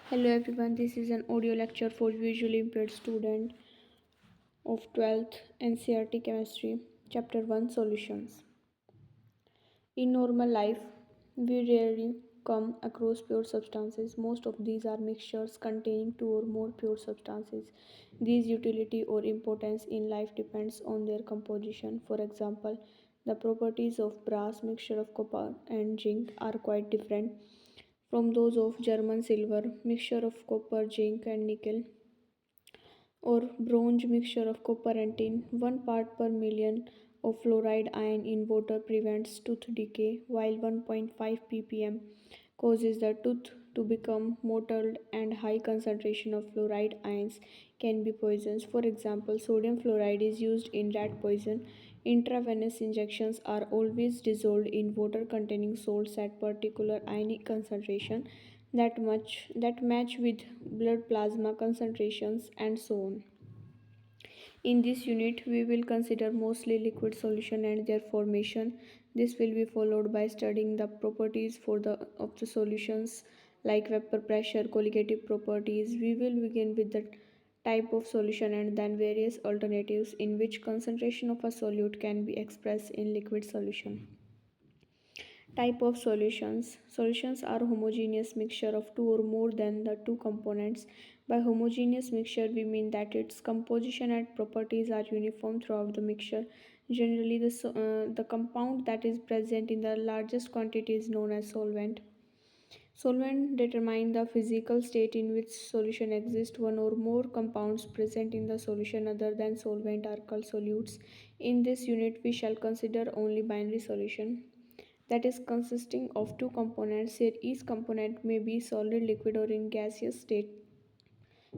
Hello everyone, this is an audio lecture for visually impaired student of 12th NCERT Chemistry, Chapter 1 Solutions. In normal life, we rarely come across pure substances. Most of these are mixtures containing two or more pure substances. These utility or importance in life depends on their composition. For example, the properties of brass mixture of copper and zinc are quite different from those of German silver mixture of copper, zinc and nickel or bronze mixture of copper and tin. 1 part per million of fluoride ion in water prevents tooth decay, while 1.5 ppm causes the tooth to become mottled, and high concentration of fluoride ions can be poisonous. For example, sodium fluoride is used in rat poison. Intravenous injections are always dissolved in water containing salts at particular ionic concentration that match with blood plasma concentrations and so on. In this unit, we will consider mostly liquid solution and their formation. This will be followed by studying the properties of the solutions like vapor pressure, colligative properties. We will begin with the type of solution and then various alternatives in which concentration of a solute can be expressed in liquid solution. Type of solutions. Solutions are homogeneous mixture of two or more than the two components. By homogeneous mixture, we mean that its composition and properties are uniform throughout the mixture. Generally, the compound that is present in the largest quantity is known as solvent. Solvent determine the physical state in which solution exists. One or more compounds present in the solution other than solvent are called solutes. In this unit, we shall consider only binary solution, that is consisting of two components. Here each component may be solid, liquid or in gaseous state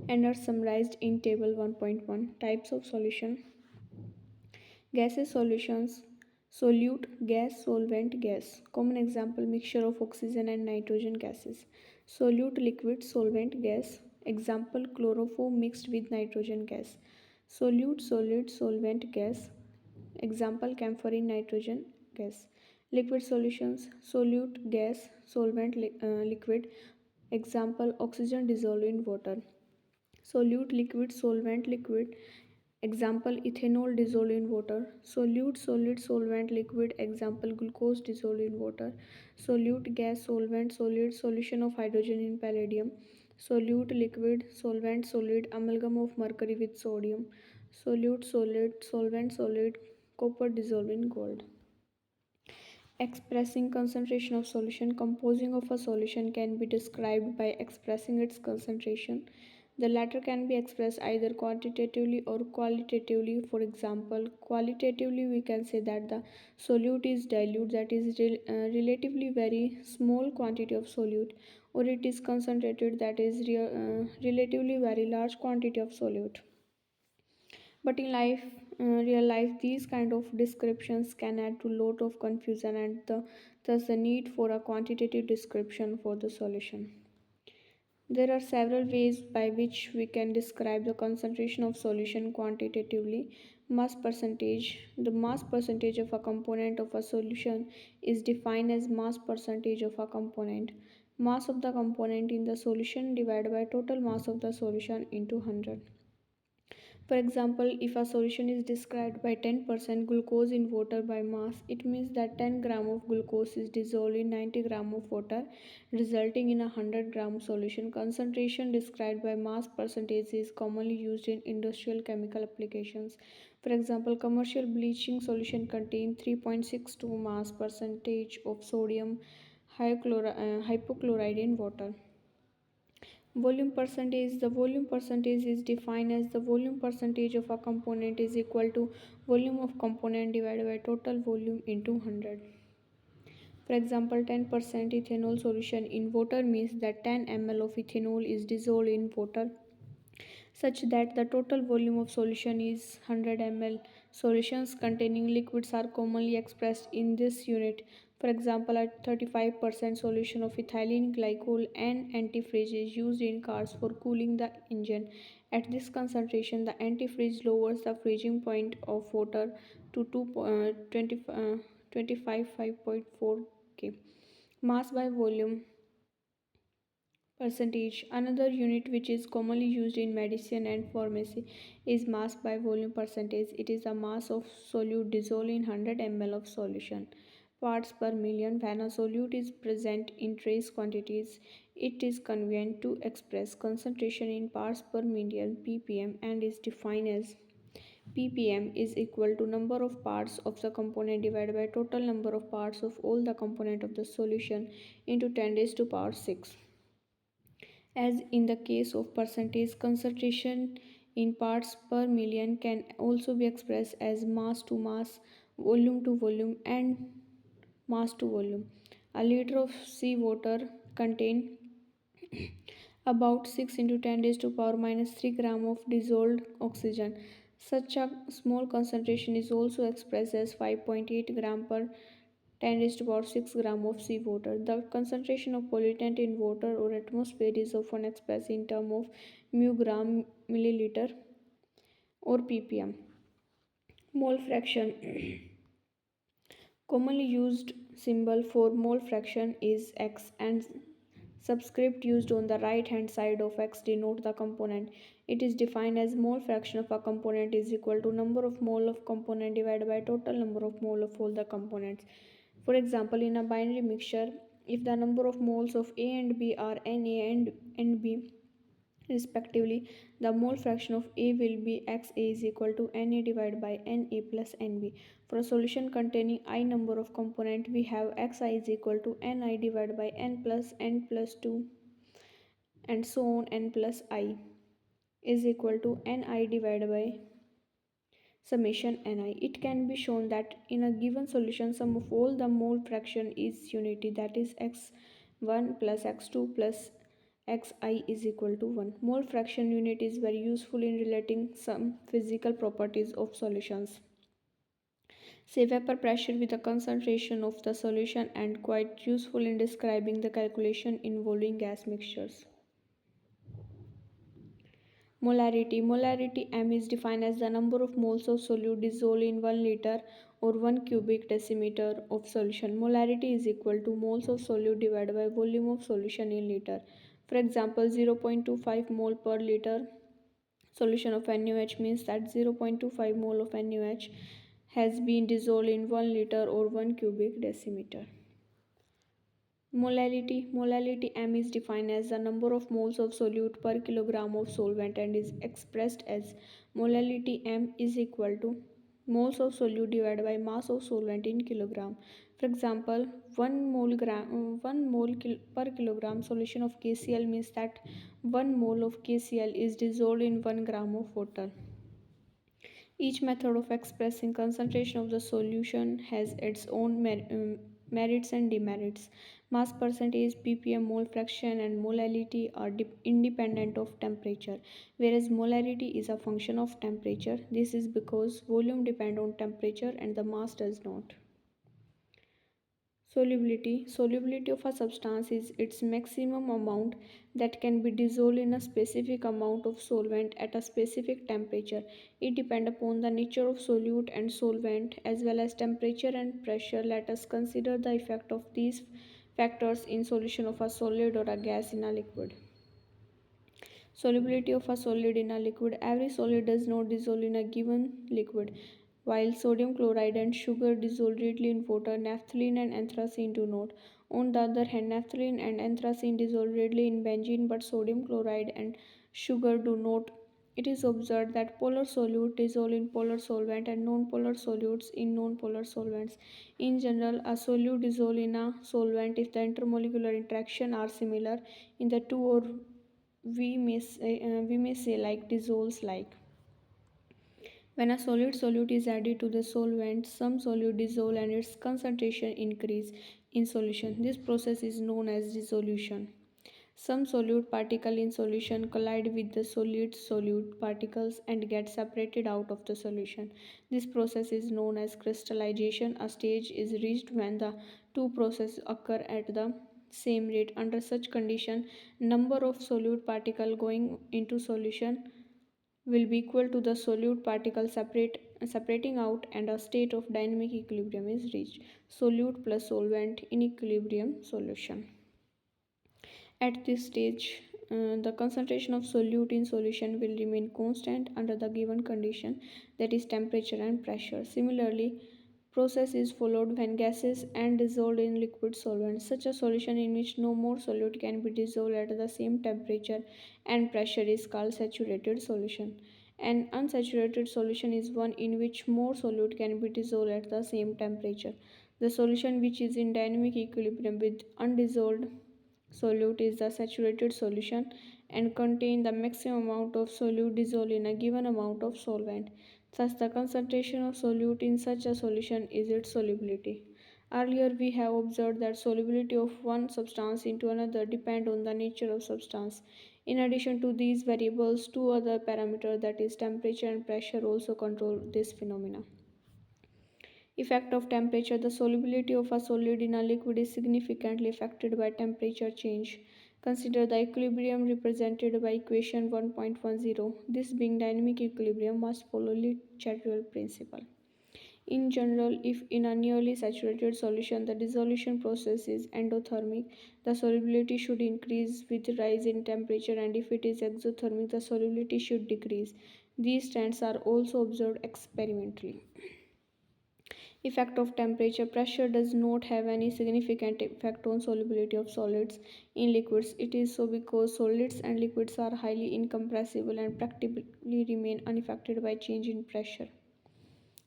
and are summarized in table 1.1. Types of solution. Gaseous solutions: solute, gas, solvent, gas. Common example: mixture of oxygen and nitrogen gases. Solute, liquid, solvent, gas. Example: chloroform mixed with nitrogen gas. Solute, solid, solvent, gas. Example: camphor in nitrogen gas. Liquid solutions: solute, gas, solvent, liquid. Example: oxygen dissolved in water. Solute, liquid, solvent, liquid. Example: ethanol dissolved in water. Solute, solid, solvent, liquid. Example: glucose dissolved in water. Solute, gas, solvent, solid. Solution of hydrogen in palladium. Solute, liquid, solvent, solid. Amalgam of mercury with sodium. Solute, solid, solvent, solid. Copper dissolved in gold. Expressing concentration of solution. Composing of a solution can be described by expressing its concentration. The latter can be expressed either quantitatively or qualitatively. For example, qualitatively we can say that the solute is dilute, that is relatively very small quantity of solute, or it is concentrated, that is relatively very large quantity of solute. But in real life, these kind of descriptions can add to lot of confusion, and thus the need for a quantitative description for the solution. There are several ways by which we can describe the concentration of solution quantitatively. Mass percentage. The mass percentage of a component of a solution is defined as mass percentage of a component. Mass of the component in the solution divided by total mass of the solution into 100. For example, if a solution is described by 10% glucose in water by mass, it means that 10 gram of glucose is dissolved in 90 gram of water, resulting in a 100 gram solution. Concentration described by mass percentage is commonly used in industrial chemical applications. For example, commercial bleaching solution contain 3.62 mass percentage of sodium hypochlorite in water. Volume percentage. The volume percentage is defined as the volume percentage of a component is equal to volume of component divided by total volume into 100. For example, 10% ethanol solution in water means that 10 ml of ethanol is dissolved in water such that the total volume of solution is 100 ml. Solutions containing liquids are commonly expressed in this unit. For example, a 35% solution of ethylene glycol and antifreeze is used in cars for cooling the engine. At this concentration, the antifreeze lowers the freezing point of water to 25.4 K. Mass by volume Percentage. Another unit which is commonly used in medicine and pharmacy is mass by volume percentage. It is the mass of solute dissolved in 100 ml of solution. Parts per million. When a solute is present in trace quantities, it is convenient to express concentration in parts per million ppm and is defined as ppm is equal to number of parts of the component divided by total number of parts of all the component of the solution into 10 raised to power 6. As in the case of percentage, concentration in parts per million can also be expressed as mass to mass, volume to volume, and mass to volume. A liter of seawater contains about 6 into 10 raised to power minus 3 gram of dissolved oxygen. Such a small concentration is also expressed as 5.8 gram per 10 raised to power 6 gram of seawater. The concentration of pollutant in water or atmosphere is often expressed in terms of mu gram milliliter or ppm. Mole fraction. Commonly used symbol for mole fraction is X and subscript used on the right hand side of X denote the component. It is defined as mole fraction of a component is equal to number of mole of component divided by total number of mole of all the components. For example, in a binary mixture, if the number of moles of A and B are Na and Nb respectively, the mole fraction of A will be Xa is equal to Na divided by Na plus Nb. For a solution containing I number of component, we have Xi is equal to Ni divided by N plus 2 and so on. N plus I is equal to Ni divided by summation Ni. It can be shown that in a given solution, sum of all the mole fraction is unity, that is x1 plus x2 plus xi is equal to 1. Mole fraction unit is very useful in relating some physical properties of solutions. Say vapor pressure with the concentration of the solution and quite useful in describing the calculation involving gas mixtures. Molarity. Molarity M is defined as the number of moles of solute dissolved in 1 liter or 1 cubic decimeter of solution. Molarity is equal to moles of solute divided by volume of solution in liter. For example, 0.25 mole per liter solution of NaOH means that 0.25 mole of NaOH has been dissolved in 1 liter or 1 cubic decimeter. Molality M is defined as the number of moles of solute per kilogram of solvent and is expressed as molality M is equal to moles of solute divided by mass of solvent in kilogram. For example, 1 mole per kilogram solution of KCl means that 1 mole of KCl is dissolved in 1 gram of water. Each method of expressing concentration of the solution has its own merits and demerits. Mass percentage, ppm, mole fraction, and molality are independent of temperature, whereas molarity is a function of temperature. This is because volume depends on temperature and the mass does not. Solubility of a substance is its maximum amount that can be dissolved in a specific amount of solvent at a specific temperature. It depends upon the nature of solute and solvent as well as temperature and pressure. Let us consider the effect of these factors in solution of a solid or a gas in a liquid. Solubility of a solid in a liquid. Every solid does not dissolve in a given liquid. While sodium chloride and sugar dissolve readily in water, naphthalene and anthracene do not. On the other hand, naphthalene and anthracene dissolve readily in benzene, but sodium chloride and sugar do not. It is observed that polar solute dissolve in polar solvent and non-polar solutes in non-polar solvents. In general, a solute dissolve in a solvent if the intermolecular interaction are similar in the two, or we may say like dissolves like. When a solid solute is added to the solvent, some solute dissolve and its concentration increase in solution. This process is known as dissolution. Some solute particles in solution collide with the solid solute particles and get separated out of the solution. This process is known as crystallization. A stage is reached when the two processes occur at the same rate. Under such condition, number of solute particles going into solution will be equal to the solute particle separating out, and a state of dynamic equilibrium is reached. Solute plus solvent in equilibrium solution. At this stage, the concentration of solute in solution will remain constant under the given condition, that is temperature and pressure. Similarly, process is followed when gases and dissolved in liquid solvent. Such a solution in which no more solute can be dissolved at the same temperature and pressure is called saturated solution. An unsaturated solution is one in which more solute can be dissolved at the same temperature. The solution which is in dynamic equilibrium with undissolved solute is the saturated solution and contain the maximum amount of solute dissolved in a given amount of solvent. Thus, the concentration of solute in such a solution is its solubility. Earlier, we have observed that solubility of one substance into another depend on the nature of substance. In addition to these variables, two other parameters, that is temperature and pressure, also control this phenomena. Effect of temperature. The solubility of a solid in a liquid is significantly affected by temperature change. Consider the equilibrium represented by equation 1.10. This being dynamic equilibrium must follow Le Chatterjee principle. In general, if in a nearly saturated solution the dissolution process is endothermic, the solubility should increase with rise in temperature, and if it is exothermic, the solubility should decrease. These trends are also observed experimentally. Effect of temperature. Pressure does not have any significant effect on solubility of solids in liquids. It is so because solids and liquids are highly incompressible and practically remain unaffected by change in pressure.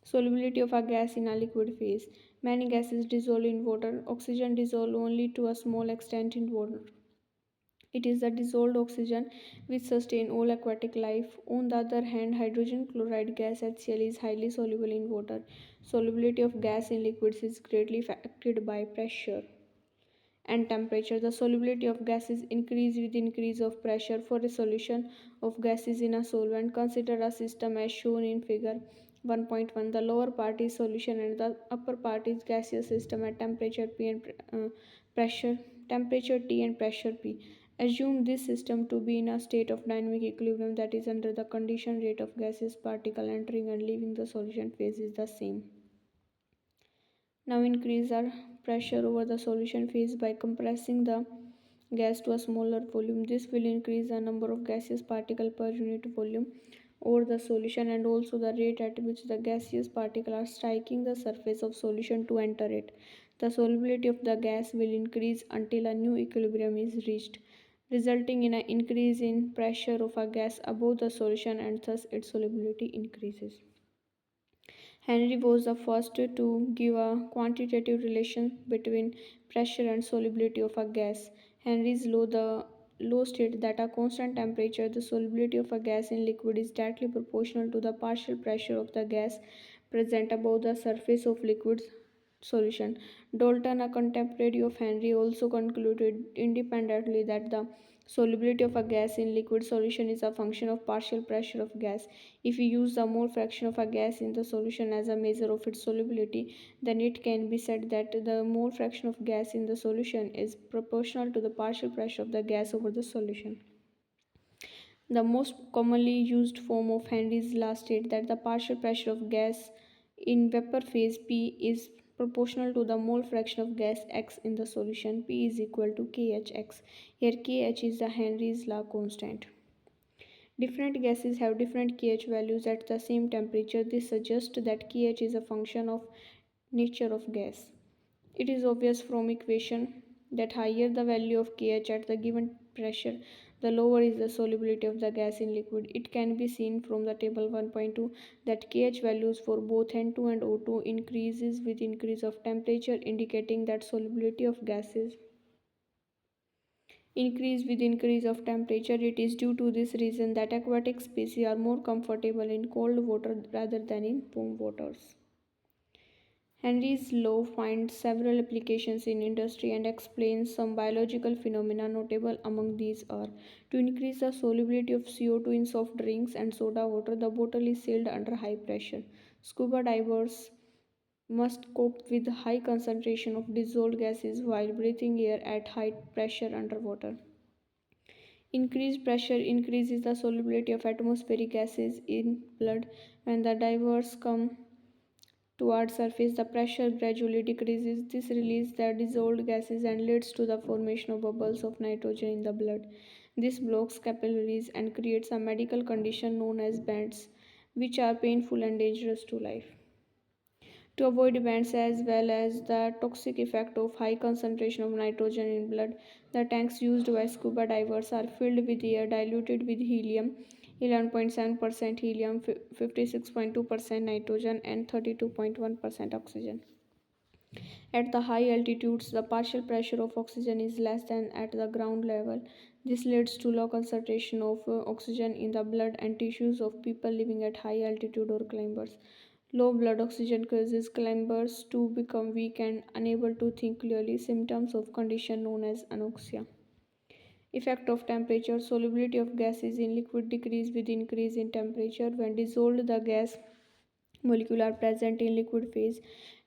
Solubility of a gas in a liquid phase. Many gases dissolve in water. Oxygen dissolves only to a small extent in water. It is the dissolved oxygen which sustains all aquatic life. On the other hand, hydrogen chloride gas HCl is highly soluble in water. Solubility of gas in liquids is greatly affected by pressure and temperature. The solubility of gases increase with increase of pressure. For a solution of gases in a solvent, consider a system as shown in figure 1.1. The lower part is solution and the upper part is gaseous system at temperature P and pressure temperature T and pressure P. Assume this system to be in a state of dynamic equilibrium, that is under the condition rate of gaseous particle entering and leaving the solution phase is the same. Now increase our pressure over the solution phase by compressing the gas to a smaller volume. This will increase the number of gaseous particles per unit volume over the solution and also the rate at which the gaseous particles are striking the surface of solution to enter it. The solubility of the gas will increase until a new equilibrium is reached, resulting in an increase in pressure of a gas above the solution, and thus its solubility increases. Henry was the first to give a quantitative relation between pressure and solubility of a gas. Henry's law, the law states that at a constant temperature, the solubility of a gas in liquid is directly proportional to the partial pressure of the gas present above the surface of liquid solution. Dalton, a contemporary of Henry, also concluded independently that the solubility of a gas in liquid solution is a function of partial pressure of gas. If we use the mole fraction of a gas in the solution as a measure of its solubility, then it can be said that the mole fraction of gas in the solution is proportional to the partial pressure of the gas over the solution. The most commonly used form of Henry's law states that the partial pressure of gas in vapor phase P is proportional to the mole fraction of gas X in the solution. P is equal to KHX. Here KH is the Henry's law constant. Different gases have different KH values at the same temperature. This suggests that KH is a function of nature of gas. It is obvious from equation that higher the value of KH at the given pressure, the lower is the solubility of the gas in liquid. It can be seen from the table 1.2 that KH values for both N2 and O2 increases with increase of temperature, indicating that solubility of gases increase with increase of temperature. It is due to this reason that aquatic species are more comfortable in cold water rather than in warm waters. Henry's law finds several applications in industry and explains some biological phenomena. Notable among these are: to increase the solubility of CO2 in soft drinks and soda water, the bottle is sealed under high pressure. Scuba divers must cope with high concentration of dissolved gases while breathing air at high pressure underwater. Increased pressure increases the solubility of atmospheric gases in blood. When the divers come toward surface, the pressure gradually decreases. This releases the dissolved gases and leads to the formation of bubbles of nitrogen in the blood. This blocks capillaries and creates a medical condition known as bends, which are painful and dangerous to life. To avoid bends as well as the toxic effect of high concentration of nitrogen in blood, the tanks used by scuba divers are filled with air diluted with helium, 11.7% helium, 56.2% nitrogen, and 32.1% oxygen. At the high altitudes, the partial pressure of oxygen is less than at the ground level. This leads to low concentration of oxygen in the blood and tissues of people living at high altitude or climbers. Low blood oxygen causes climbers to become weak and unable to think clearly, symptoms of condition known as anoxia. Effect of temperature. Solubility of gases in liquid decrease with increase in temperature. When dissolved, the gas molecules are present in liquid phase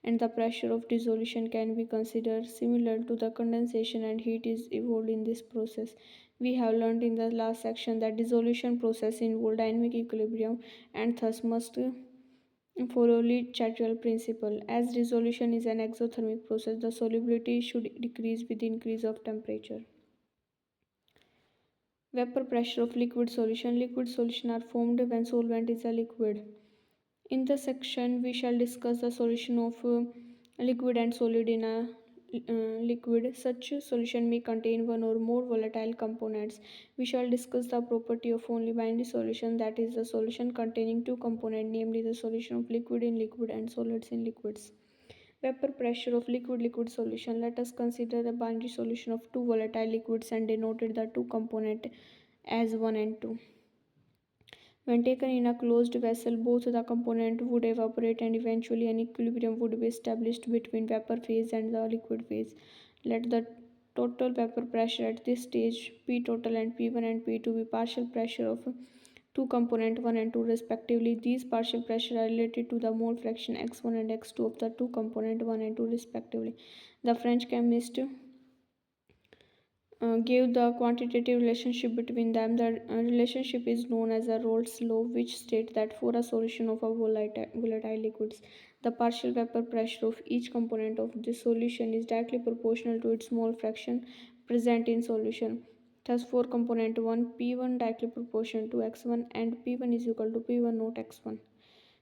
and the pressure of dissolution can be considered similar to the condensation, and heat is evolved in this process. We have learned in the last section that dissolution process involve dynamic equilibrium and thus must follow Lee-Chattrell principle. As dissolution is an exothermic process, the solubility should decrease with increase of temperature. Vapor pressure of liquid solution. Liquid solution are formed when solvent is a liquid. In this section, we shall discuss the solution of liquid and solid in a liquid. Such a solution may contain one or more volatile components. We shall discuss the property of only binary solution, that is, the solution containing two components, namely the solution of liquid in liquid and solids in liquids. Vapor pressure of liquid solution. Let us consider a binary solution of two volatile liquids and denoted the two components as 1 and 2. When taken in a closed vessel, both the components would evaporate and eventually an equilibrium would be established between vapor phase and the liquid phase. Let the total vapor pressure at this stage, P total and P1 and P2, be partial pressure of two component 1 and 2 respectively. These partial pressure are related to the mole fraction x1 and x2 of the two component 1 and 2 respectively. The French chemist gave the quantitative relationship between them. The relationship is known as the Rolle's law, which states that for a solution of a volatile liquids, the partial vapor pressure of each component of the solution is directly proportional to its mole fraction present in solution. Thus, for component 1, P1 directly proportional to x1 and P1 is equal to P1 naught x1.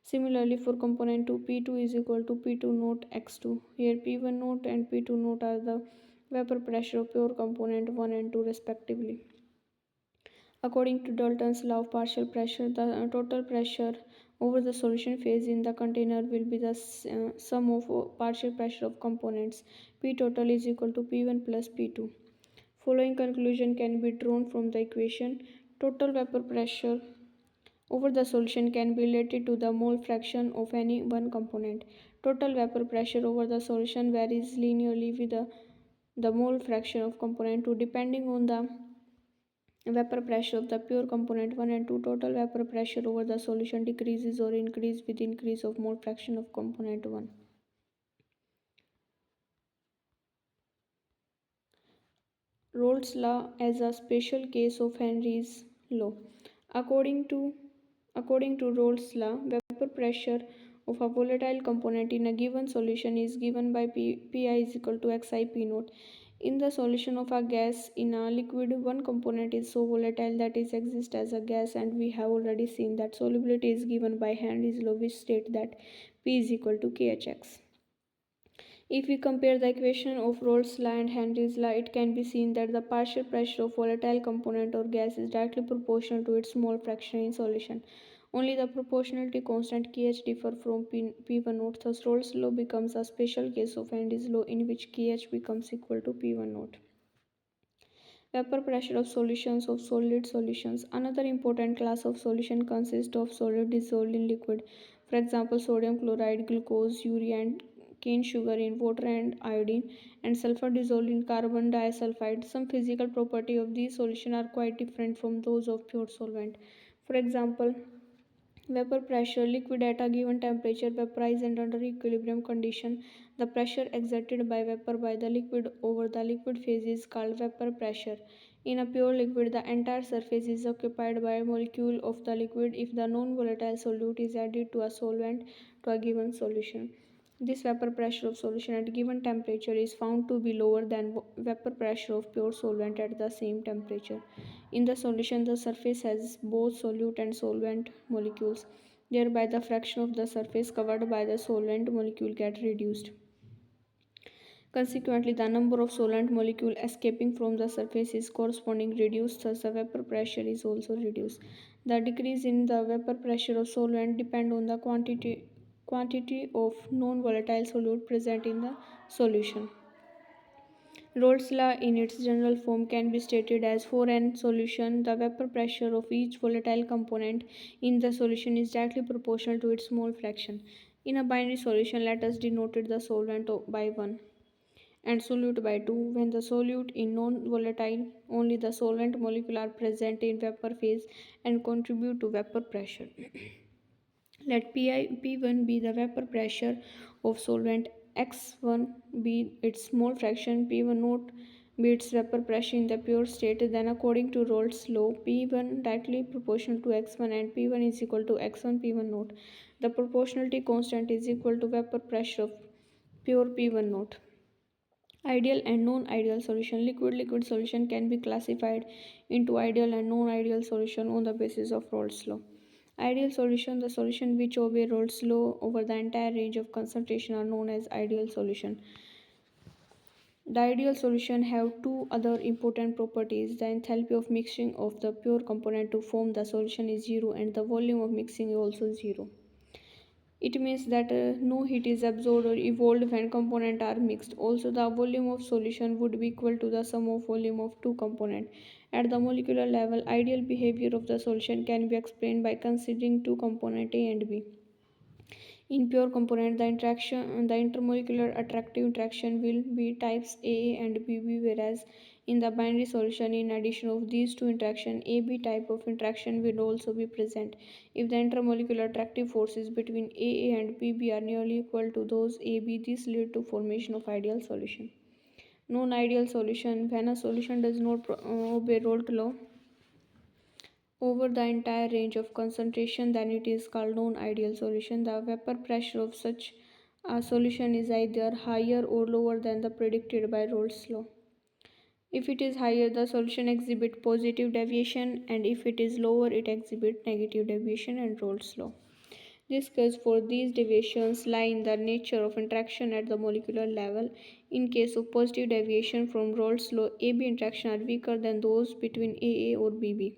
Similarly, for component 2, P2 is equal to P2 naught x2. Here P1 naught and P2 naught are the vapor pressure of pure component 1 and 2 respectively. According to Dalton's law of partial pressure, the total pressure over the solution phase in the container will be the sum of partial pressure of components. P total is equal to P1 plus P2. Following conclusion can be drawn from the equation. Total vapor pressure over the solution can be related to the mole fraction of any one component. Total vapor pressure over the solution varies linearly with the mole fraction of component 2 depending on the vapor pressure of the pure component 1 and 2. Total vapor pressure over the solution decreases or increases with increase of mole fraction of component 1. Rolle's law as a special case of Henry's law. According to Rolle's law, vapor pressure of a volatile component in a given solution is given by Pi is equal to xi p naught. In the solution of a gas in a liquid, one component is so volatile that it exists as a gas, and we have already seen that solubility is given by Henry's law, which states that P is equal to Khx. If we compare the equation of Rolle's law and Henry's law, it can be seen that the partial pressure of volatile component or gas is directly proportional to its mole fraction in solution. Only the proportionality constant Kh differ from P1 naught. Thus, Rolle's law becomes a special case of Henry's law in which Kh becomes equal to P1 naught. Vapor pressure of solutions of solid solutions. Another important class of solution consists of solid dissolved in liquid. For example, sodium chloride, glucose, urea, and cane sugar in water and iodine, and sulfur dissolved in carbon disulfide. Some physical properties of these solutions are quite different from those of pure solvent. For example, vapor pressure, liquid at a given temperature vaporize and under equilibrium condition. The pressure exerted by vapor by the liquid over the liquid phase is called vapor pressure. In a pure liquid, the entire surface is occupied by a molecule of the liquid if the non-volatile solute is added to a solvent to a given solution. This vapor pressure of solution at given temperature is found to be lower than vapor pressure of pure solvent at the same temperature. In the solution, the surface has both solute and solvent molecules. Thereby, the fraction of the surface covered by the solvent molecule gets reduced. Consequently, the number of solvent molecule escaping from the surface is correspondingly reduced, thus the vapor pressure is also reduced. The decrease in the vapor pressure of solvent depend on the quantity of non-volatile solute present in the solution. Rolle's law in its general form can be stated as for an solution, the vapor pressure of each volatile component in the solution is directly proportional to its mole fraction. In a binary solution, let us denote the solvent by 1 and solute by 2. When the solute is non-volatile, only the solvent molecule are present in vapor phase and contribute to vapor pressure. Let P1 be the vapor pressure of solvent, X1 be its mole fraction, P1 naught be its vapor pressure in the pure state. Then according to Rolle's law, P1 directly proportional to X1 and P1 is equal to X1 P1 naught. The proportionality constant is equal to vapor pressure of pure P1 naught. Ideal and non-ideal solution. Liquid solution can be classified into ideal and non-ideal solution on the basis of Rolle's law. Ideal solution, the solution which obey Rolle's law over the entire range of concentration, are known as ideal solution. The ideal solution have two other important properties. The enthalpy of mixing of the pure component to form the solution is zero and the volume of mixing is also zero. It means that no heat is absorbed or evolved when components are mixed. Also, the volume of solution would be equal to the sum of volume of two components. At the molecular level, ideal behavior of the solution can be explained by considering two components A and B. In pure component, the intermolecular attractive interaction will be types AA and BB, whereas in the binary solution, in addition of these two interactions, AB type of interaction will also be present. If the intermolecular attractive forces between AA and BB are nearly equal to those AB, this leads to formation of ideal solution. Non-ideal solution: when a solution does not obey Rolle's law over the entire range of concentration, then it is called non-ideal solution. The vapor pressure of such a solution is either higher or lower than the predicted by Rolle's law. If it is higher, the solution exhibits positive deviation, and if it is lower, it exhibits negative deviation and Rolle's law. This case for these deviations lie in the nature of interaction at the molecular level. In case of positive deviation from Rolle's law, AB interactions are weaker than those between AA or BB.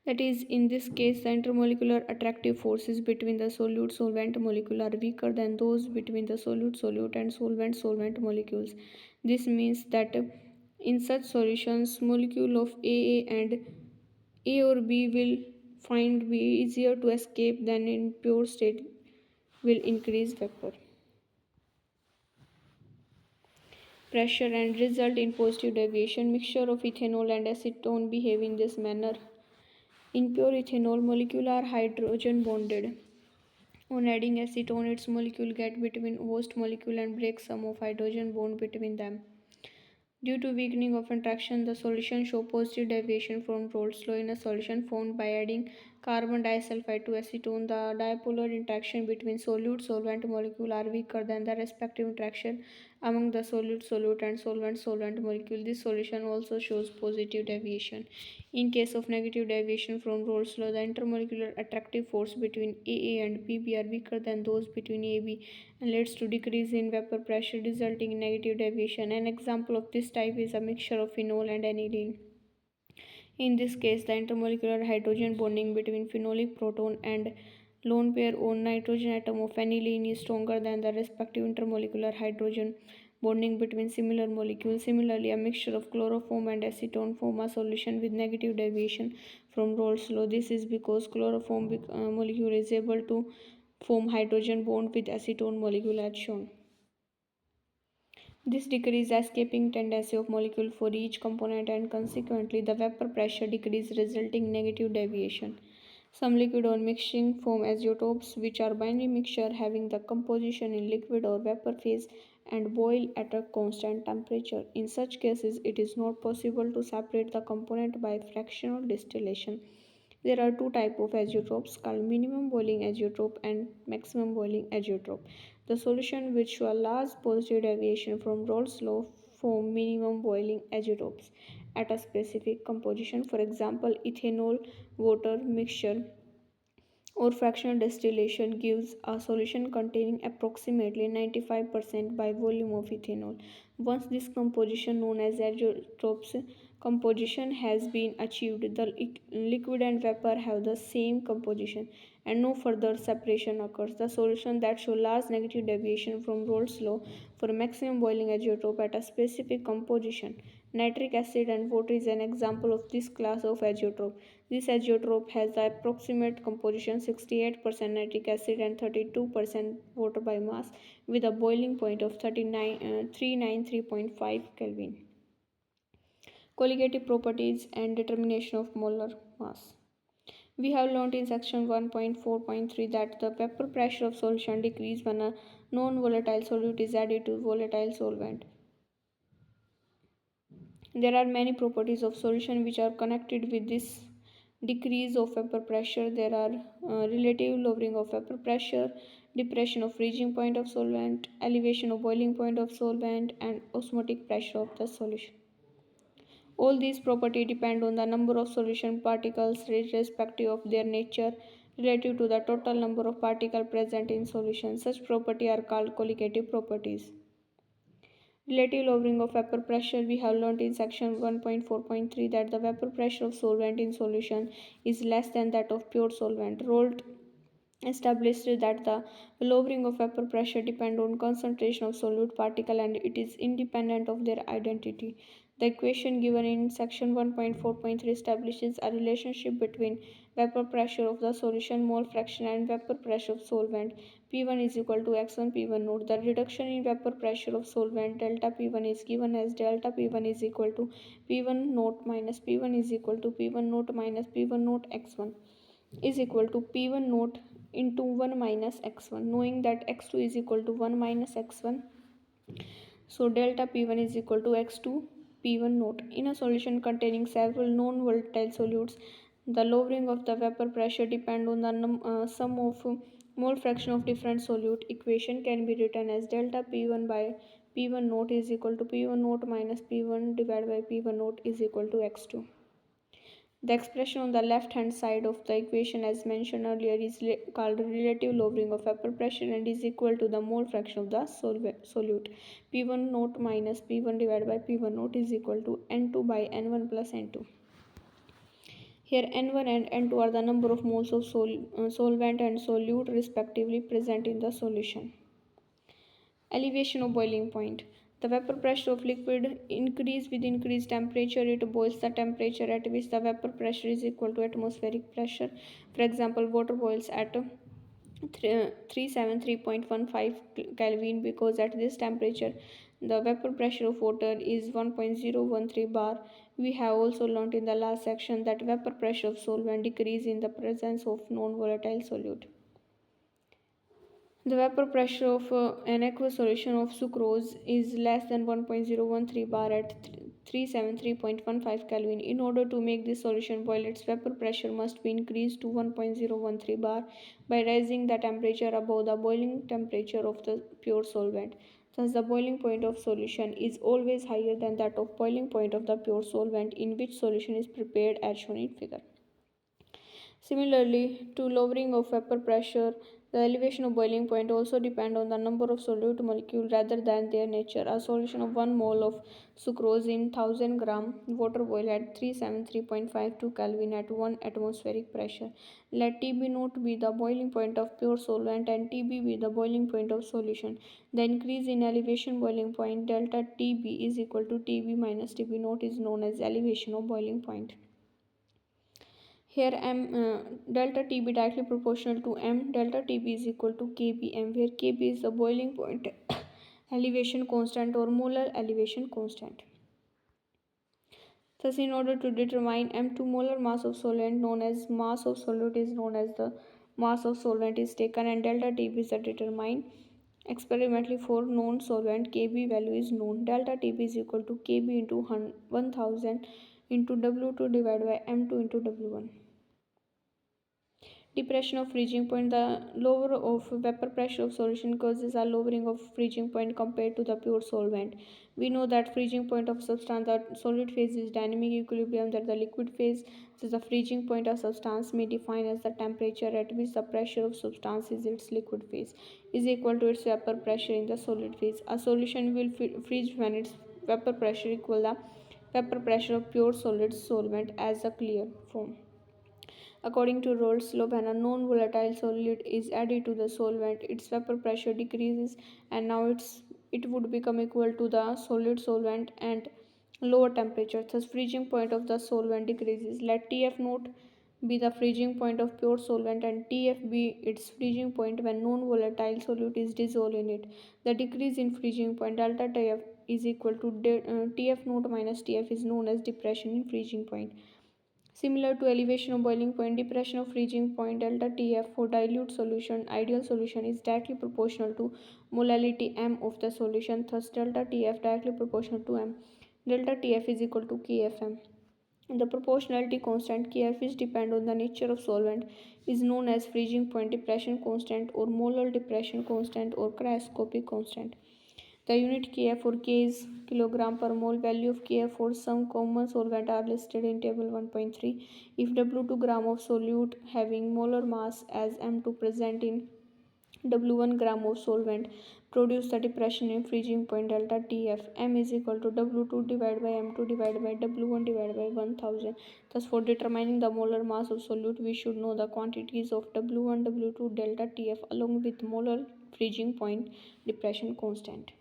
That is, in this case, the intermolecular attractive forces between the solute-solvent molecule are weaker than those between the solute-solute and solvent-solvent molecules. This means that in such solutions, molecule of AA and A or B will find be easier to escape than in pure state will increase vapor pressure and result in positive deviation. Mixture of ethanol and acetone behave in this manner. In pure ethanol, molecules are hydrogen bonded. On adding acetone, its molecule get between host molecule and break some of hydrogen bond between them. Due to weakening of interaction, the solution show positive deviation from Rolle's law. In a solution formed by adding carbon disulfide to acetone, the dipolar interaction between solute-solvent molecule are weaker than the respective interaction among the solute-solute and solvent-solvent molecule. This solution also shows positive deviation. In case of negative deviation from Rolle's law, the intermolecular attractive force between AA and BB are weaker than those between AB and leads to decrease in vapor pressure, resulting in negative deviation. An example of this type is a mixture of phenol and aniline. In this case, the intermolecular hydrogen bonding between phenolic proton and lone pair on nitrogen atom of aniline is stronger than the respective intermolecular hydrogen bonding between similar molecules. Similarly, a mixture of chloroform and acetone form a solution with negative deviation from Rolle's law. This is because chloroform molecule is able to form hydrogen bond with acetone molecule as shown. This decreases the escaping tendency of molecule for each component and consequently the vapor pressure decrease resulting in negative deviation. Some liquid on mixing form azeotopes which are binary mixture having the composition in liquid or vapor phase and boil at a constant temperature. In such cases, it is not possible to separate the component by fractional distillation. There are two types of azeotrope called minimum boiling azeotrope and maximum boiling azeotrope. The solution which show a large positive deviation from Rolle's law form minimum boiling azeotropes at a specific composition. For example, ethanol water mixture or fractional distillation gives a solution containing approximately 95% by volume of ethanol. Once this composition, known as azeotrope composition, has been achieved, the liquid and vapor have the same composition and no further separation occurs. The solution that show large negative deviation from Rolle's law for maximum boiling azeotrope at a specific composition. Nitric acid and water is an example of this class of azeotrope. This azeotrope has the approximate composition 68% nitric acid and 32% water by mass with a boiling point of 393.5 Kelvin. Colligative properties and determination of molar mass. We have learned in section 1.4.3 that the vapor pressure of solution decreases when a non-volatile solute is added to volatile solvent. There are many properties of solution which are connected with this decrease of vapor pressure. There are relative lowering of vapor pressure, depression of freezing point of solvent, elevation of boiling point of solvent, and osmotic pressure of the solution. All these properties depend on the number of solution particles irrespective of their nature relative to the total number of particles present in solution. Such properties are called colligative properties. Relative lowering of vapor pressure. We have learned in section 1.4.3 that the vapor pressure of solvent in solution is less than that of pure solvent. Rolt established that the lowering of vapor pressure depends on concentration of solute particle and it is independent of their identity. The equation given in section 1.4.3 establishes a relationship between vapor pressure of the solution mole fraction and vapor pressure of solvent. P1 is equal to x1 P1 note. The reduction in vapor pressure of solvent delta P1 is given as delta P1 is equal to P1 note minus P1 is equal to P1 note minus P1 note x1 is equal to P1 note into 1 minus x1. Knowing that x2 is equal to 1 minus x1, so delta P1 is equal to x2 P1 note. In a solution containing several non-volatile solutes, the lowering of the vapor pressure depends on the sum of mole fraction of different solute. Equation can be written as delta P1 by P1 note is equal to P1 note minus P1 divided by P1 note is equal to x2. The expression on the left hand side of the equation as mentioned earlier is called relative lowering of vapor pressure and is equal to the mole fraction of the solute. P1 note minus P1 divided by P1 note is equal to N2 by N1 plus N2. Here N1 and N2 are the number of moles of solvent and solute respectively present in the solution. Elevation of boiling point. The vapor pressure of liquid increases with increased temperature. It boils the temperature at which the vapor pressure is equal to atmospheric pressure. For example, water boils at 373.15 Kelvin because at this temperature the vapor pressure of water is 1.013 bar. We have also learnt in the last section that vapor pressure of solvent decreases in the presence of non-volatile solute. The vapor pressure of an aqueous solution of sucrose is less than 1.013 bar at 373.15 Kelvin. In order to make this solution boil, its vapor pressure must be increased to 1.013 bar by raising the temperature above the boiling temperature of the pure solvent. Thus, the boiling point of solution is always higher than that of boiling point of the pure solvent in which solution is prepared as shown in figure. Similarly, to lowering of vapor pressure, the elevation of boiling point also depends on the number of solute molecules rather than their nature. A solution of 1 mole of sucrose in 1000 gram water boil at 373.52 Kelvin at 1 atmospheric pressure. Let Tb naught be the boiling point of pure solvent and Tb be the boiling point of solution. The increase in elevation boiling point delta Tb is equal to Tb minus Tb naught is known as elevation of boiling point. Here delta Tb directly proportional to m delta Tb is equal to kbm, where kb is the boiling point elevation constant or molar elevation constant. Thus, in order to determine m2 molar mass of solvent known as mass of solute is known as the mass of solvent is taken and delta Tb is determined. Experimentally for known solvent, Kb value is known. Delta Tb is equal to Kb into 1000 into W2 divided by M2 into W1. Depression of freezing point. The lower of vapor pressure of solution causes a lowering of freezing point compared to the pure solvent. We know that freezing point of substance, the solid phase is dynamic equilibrium, that the liquid phase, so the freezing point of substance may define as the temperature at which the pressure of substance is its liquid phase is equal to its vapor pressure in the solid phase. A solution will freeze when its vapor pressure equal the vapor pressure of pure solid solvent as a clear form. According to Rolle's law, when a non-volatile solid is added to the solvent, its vapor pressure decreases, and now it would become equal to the solid solvent and lower temperature. Thus, freezing point of the solvent decreases. Let Tf naught be the freezing point of pure solvent and Tf be its freezing point when non-volatile solute is dissolved in it. The decrease in freezing point delta Tf is equal to Tf naught minus Tf is known as depression in freezing point. Similar to elevation of boiling point, depression of freezing point delta Tf for dilute solution, ideal solution is directly proportional to molality m of the solution. Thus, delta Tf directly proportional to m. Delta Tf is equal to Kfm. The proportionality constant Kf is depend on the nature of solvent is known as freezing point depression constant or molar depression constant or cryoscopic constant. The unit Kf for K is kilogram per mole. Value of Kf for some common solvent are listed in table 1.3. If W2 gram of solute having molar mass as M2 present in W1 gram of solvent produce the depression in freezing point delta Tf. M is equal to W2 divided by M2 divided by W1 divided by 1000. Thus, for determining the molar mass of solute, we should know the quantities of W1, W2, delta Tf along with molar freezing point depression constant.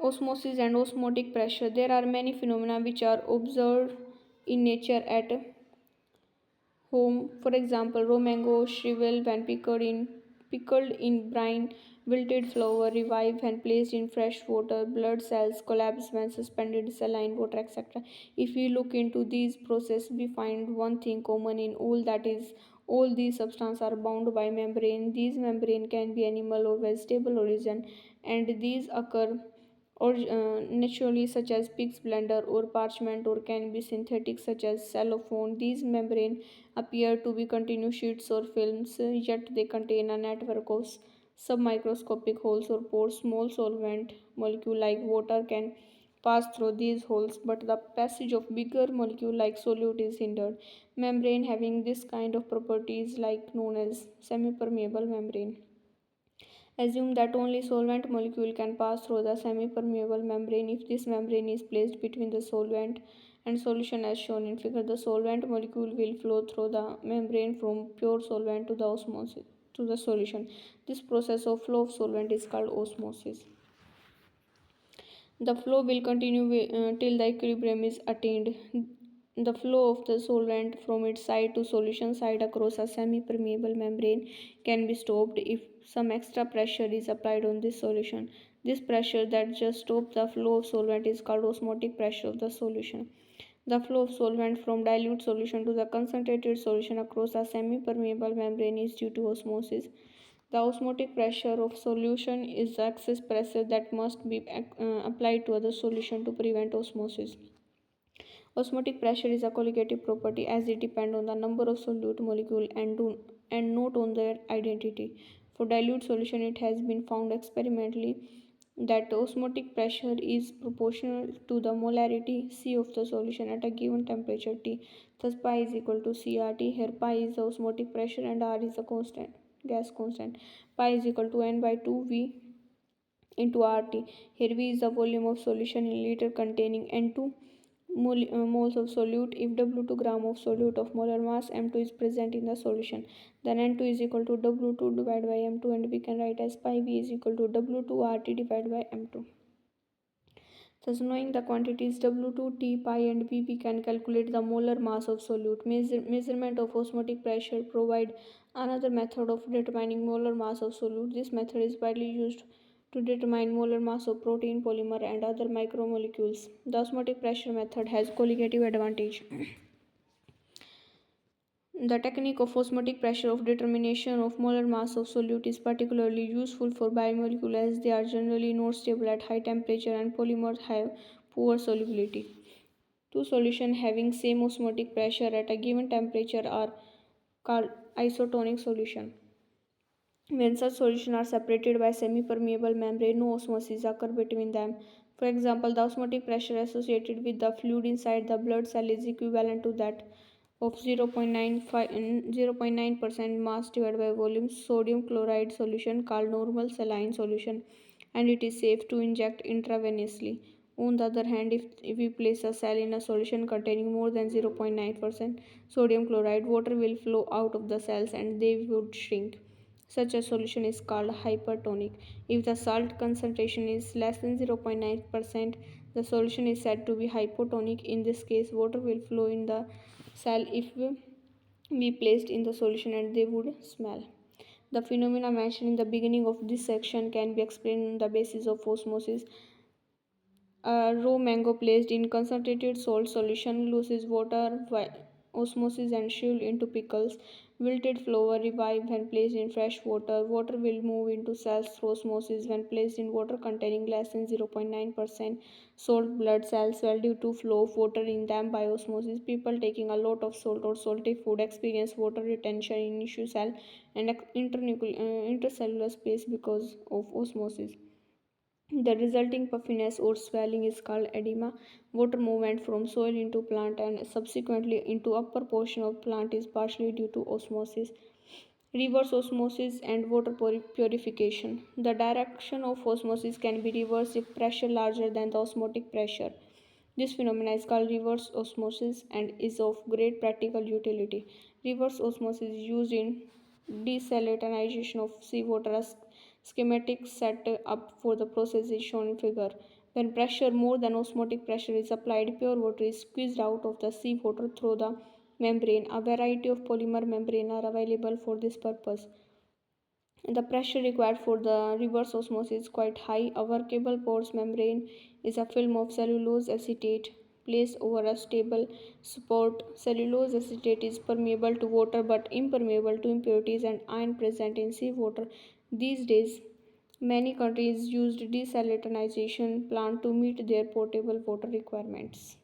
Osmosis and osmotic pressure. There are many phenomena which are observed in nature at home. For example, raw mango shrivel when pickled in brine, wilted flower revive when placed in fresh water, blood cells collapse when suspended in saline water, etc. If we look into these processes, we find one thing common in all, that is all these substances are bound by membrane. These membrane can be animal or vegetable origin, and these occur or naturally such as pig's blender or parchment, or can be synthetic such as cellophane. These membrane appear to be continuous sheets or films, yet they contain a network of submicroscopic holes or pores. Small solvent molecule like water can pass through these holes, but the passage of bigger molecule like solute is hindered. Membrane having this kind of properties like known as semi-permeable membrane. Assume that only solvent molecule can pass through the semi-permeable membrane. If this membrane is placed between the solvent and solution as shown in figure, the solvent molecule will flow through the membrane from pure solvent to the osmosis to the solution. This process of flow of solvent is called osmosis. The flow will continue till the equilibrium is attained. The flow of the solvent from its side to solution side across a semi-permeable membrane can be stopped if some extra pressure is applied on this solution. This pressure that just stops the flow of solvent is called osmotic pressure of the solution. The flow of solvent from dilute solution to the concentrated solution across a semi-permeable membrane is due to osmosis. The osmotic pressure of solution is the excess pressure that must be applied to the solution to prevent osmosis. Osmotic pressure is a colligative property as it depends on the number of solute molecule and not on their identity. For dilute solution, it has been found experimentally that osmotic pressure is proportional to the molarity C of the solution at a given temperature T. Thus, pi is equal to CRT. Here, pi is the osmotic pressure and R is the constant, gas constant. Pi is equal to N by 2V into RT. Here, V is the volume of solution in liter containing N2 moles of solute. If W2 gram of solute of molar mass M2 is present in the solution, then N2 is equal to W2 divided by M2, and we can write as pi V is equal to W2 RT divided by M2. Thus, knowing the quantities W2, T, pi and V, we can calculate the molar mass of solute. Measurement of osmotic pressure provide another method of determining molar mass of solute. This method is widely used to determine molar mass of protein, polymer and other micromolecules. The osmotic pressure method has colligative advantage. The technique of osmotic pressure of determination of molar mass of solute is particularly useful for biomolecules as they are generally not stable at high temperature and polymers have poor solubility. Two solutions having same osmotic pressure at a given temperature are called isotonic solution. When such solutions are separated by semi-permeable membrane, no osmosis occurs between them. For example, the osmotic pressure associated with the fluid inside the blood cell is equivalent to that of 0.9% mass divided by volume sodium chloride solution called normal saline solution, and it is safe to inject intravenously. On the other hand, if we place a cell in a solution containing more than 0.9% sodium chloride, water will flow out of the cells and they would shrink. Such a solution is called hypertonic. If the salt concentration is less than 0.9%, the solution is said to be hypotonic. In this case, water will flow in the cell if we placed in the solution and they would smell. The phenomena mentioned in the beginning of this section can be explained on the basis of osmosis. A raw mango placed in concentrated salt solution loses water by osmosis and shrivel into pickles. Wilted flower revive when placed in fresh water. Water will move into cells through osmosis when placed in water containing less than 0.9% salt. Blood cells swell due to flow of water in them by osmosis. People taking a lot of salt or salty food experience water retention in tissue cell and intercellular space because of osmosis. The resulting puffiness or swelling is called edema. Water movement from soil into plant and subsequently into upper portion of plant is partially due to osmosis. Reverse osmosis and water purification. The direction of osmosis can be reversed if pressure larger than the osmotic pressure. This phenomenon is called reverse osmosis and is of great practical utility. Reverse osmosis is used in desalination of seawater. A schematic set up for the process is shown in figure. When pressure more than osmotic pressure is applied, pure water is squeezed out of the seawater through the membrane. A variety of polymer membrane are available for this purpose. The pressure required for the reverse osmosis is quite high. A workable porous membrane is a film of cellulose acetate placed over a stable support. Cellulose acetate is permeable to water but impermeable to impurities and iron present in seawater. These days, many countries use desalination plant to meet their potable water requirements.